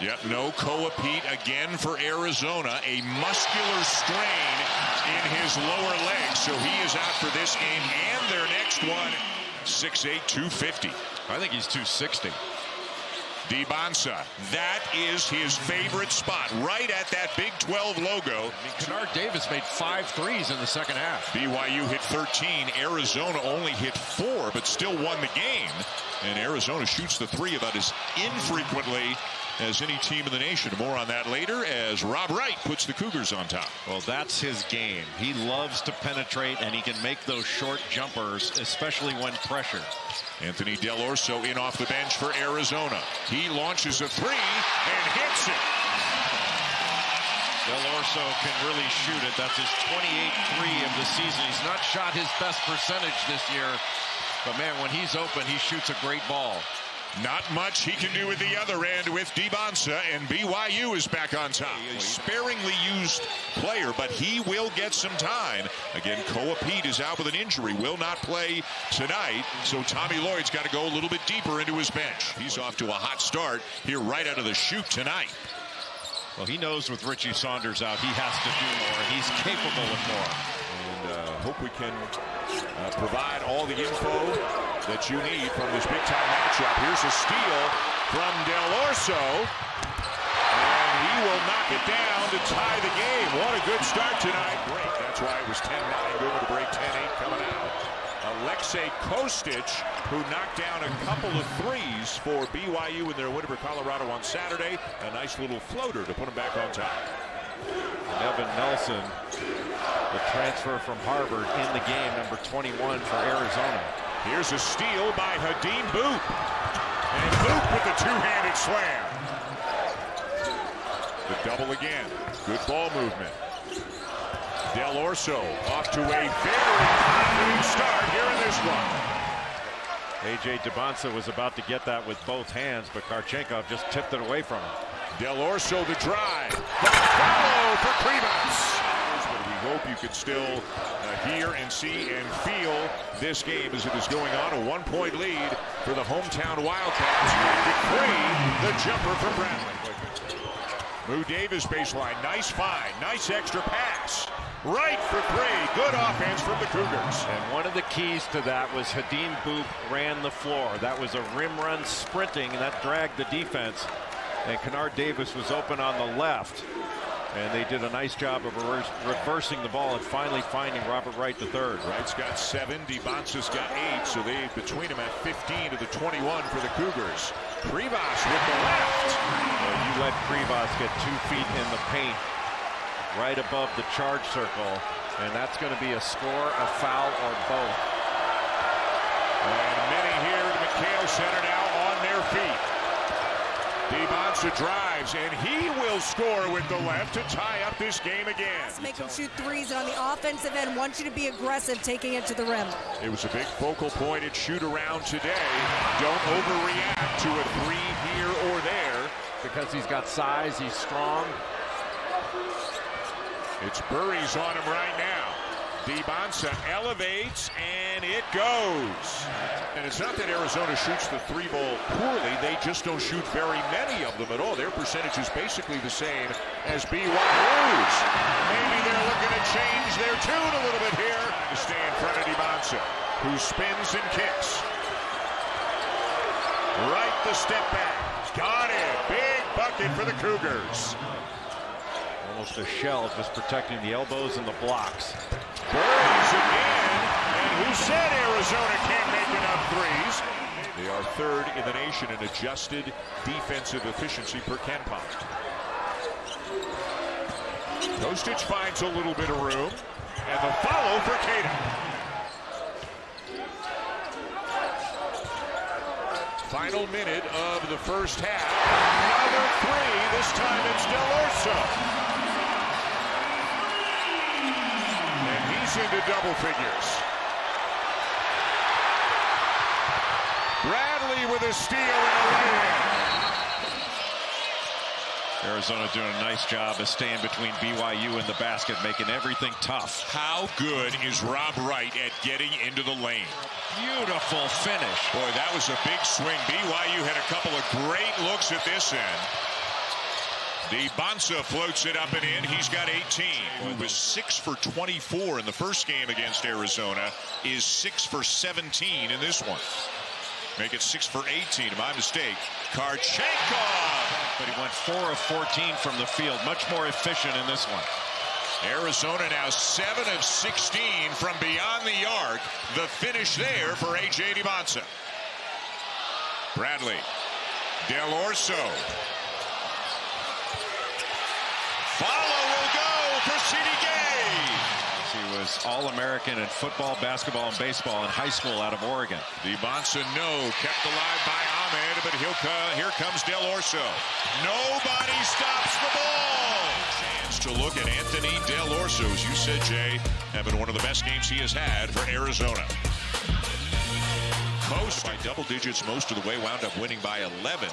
Yep, no Coapete again for Arizona. A muscular strain in his lower leg, so he is out for this game and their next one. 6'8", 250. I think he's 260. DiBonsa, that is his favorite spot, right at that Big 12 logo. I mean, Kennard Davis made 5 threes in the second half. BYU hit 13. Arizona only hit 4, but still won the game. And Arizona shoots the 3 about as infrequently as any team in the nation. More on that later as Rob Wright puts the Cougars on top. Well, that's his game. He loves to penetrate, and he can make those short jumpers, especially when pressured. Anthony Del Orso in off the bench for Arizona. He launches a 3 and hits it. Del Orso can really shoot it. That's his 28th 3 of the season. He's not shot his best percentage this year, but man, when he's open, he shoots a great ball. Not much he can do at the other end with DiBonsa, and BYU is back on top. A sparingly used player, but he will get some time. Again, Coapete is out with an injury, will not play tonight, so Tommy Lloyd's got to go a little bit deeper into his bench. He's off to a hot start here right out of the chute tonight. Well, he knows with Richie Saunders out, he has to do more, and he's capable of more. And hope we can provide all the info that you need from this big-time matchup. Here's a steal from Del Orso, and he will knock it down to tie the game. What a good start tonight. Break. That's why it was 10-9 going to break, 10-8 coming out. Alexei Kostic, who knocked down a couple of threes for BYU in their win over Colorado on Saturday. A nice little floater to put him back on top. And Evan Nelson, the transfer from Harvard, in the game, number 21 for Arizona. Here's a steal by Hadim Boop. And Boop with the two-handed slam. The double again. Good ball movement. Del Orso off to a very confident start here in this one. A.J. DiBonsa was about to get that with both hands, but Karchenkov just tipped it away from him. Del Orso the drive. The follow for Krivas. But we hope you can still hear and see and feel this game as it is going on. A 1-point lead for the hometown Wildcats. The jumper from Bradley. Moo Davis baseline. Nice find. Nice extra pass. Right for 3. Good offense from the Cougars. And one of the keys to that was Hadim Boop ran the floor. That was a rim run sprinting, and that dragged the defense. And Kennard Davis was open on the left. And they did a nice job of reversing the ball and finally finding Robert Wright III. Wright's got 7. DiBonsa's got 8. So they between them at 15 to the 21 for the Cougars. Krivas with the left. Well, you let Krivas get 2 feet in the paint right above the charge circle. And that's going to be a score, a foul, or both. And many here at McHale Center now on their feet. DiBonsa drives, and he will score with the left to tie up this game again. Let's make them shoot threes, and on the offensive end, want you to be aggressive taking it to the rim. It was a big focal point at shoot-around today. Don't overreact to a 3 here or there. Because he's got size, he's strong. It's Burries on him right now. DiBonsa elevates, and it goes. And it's not that Arizona shoots the 3 ball poorly. They just don't shoot very many of them at all. Their percentage is basically the same as BYU's. Maybe they're looking to change their tune a little bit here to stay in front of DiBonsa, who spins and kicks. Right the step back. Got it. Big bucket for the Cougars. Almost a shell, just protecting the elbows and the blocks. Burries again, and who said Arizona can't make enough threes? They are 3rd in the nation in adjusted defensive efficiency per KenPom. Kostic finds a little bit of room, and the follow for Cato. Final minute of the first half. Another 3, this time it's Del Orso. Into double figures. Bradley with a steal and a lay-in. Arizona doing a nice job of staying between BYU and the basket, making everything tough. How good is Rob Wright at getting into the lane? Beautiful finish. Boy, that was a big swing. BYU had a couple of great looks at this end. Bonsa floats it up and in. He's got 18. Who was 6 for 24 in the first game against Arizona is 6 for 17 in this one. Make it 6 for 18. My mistake. Karchenkov. But he went 4 of 14 from the field. Much more efficient in this one. Arizona now 7 of 16 from beyond the arc. The finish there for A.J. Bonsa. Bradley. Del Orso. Follow will go for C.D. Gay. He was All-American in football, basketball, and baseball in high school out of Oregon. Bonsa, no. Kept alive by Ahmed, but here comes Del Orso. Nobody stops the ball. Chance to look at Anthony Del Orso, as you said, Jay, having one of the best games he has had for Arizona. Post by double digits most of the way, wound up winning by 11.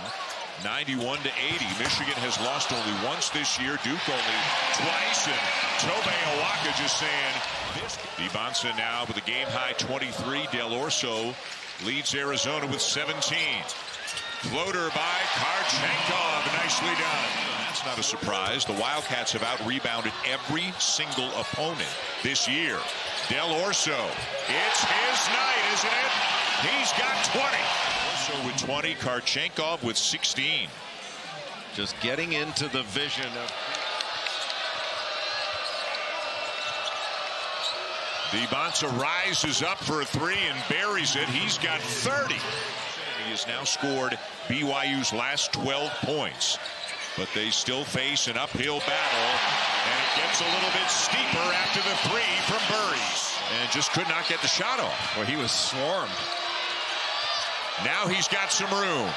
91 to 80. Michigan has lost only once this year. Duke only twice. And Tobe Awaka just saying this. Bonsa now with a game high 23. Del Orso leads Arizona with 17. Floater by Karchenkov. Nicely done. That's not a surprise. The Wildcats have out-rebounded every single opponent this year. Del Orso. It's his night, isn't it? He's got 20. Orso with 20. Karchenkov with 16. Just getting into the vision of Bonsa rises up for a three and buries it. He's got 30. He has now scored BYU's last 12 points. But they still face an uphill battle. And it gets a little bit steeper after the three from Burries. And just could not get the shot off. Well, he was swarmed. Now he's got some room.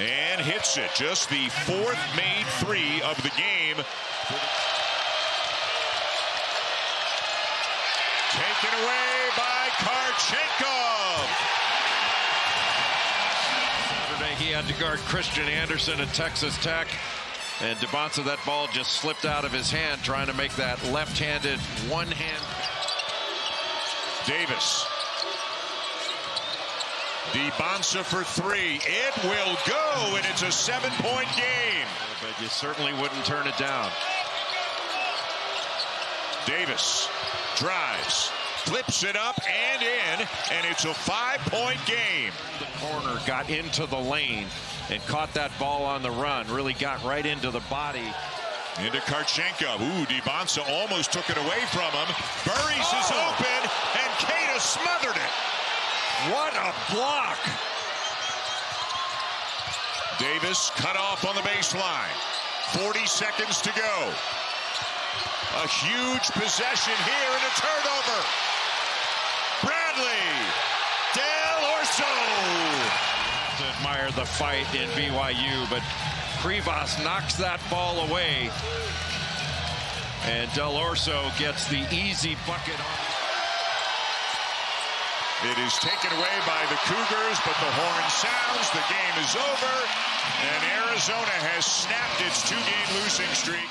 And hits it. Just the fourth made three of the game. Taken away by Karchenkov. Saturday he had to guard Christian Anderson at Texas Tech. And Bonsa, that ball just slipped out of his hand trying to make that left-handed one-hand. Davis. Bonsa for three. It will go, and it's a 7-point game. But you certainly wouldn't turn it down. Davis drives, flips it up and in, and it's a 5-point game. The corner got into the lane and caught that ball on the run. Really got right into the body. Into Karchenkov. Ooh, Bonsa almost took it away from him. Burries is open, and Keita smothered it. What a block. Davis cut off on the baseline. 40 seconds to go. A huge possession here and a turnover. Bradley. Del Orso. To admire the fight in BYU, but Krivas knocks that ball away. And Del Orso gets the easy bucket on. It is taken away by the Cougars, but the horn sounds. The game is over, and Arizona has snapped its 2-game losing streak.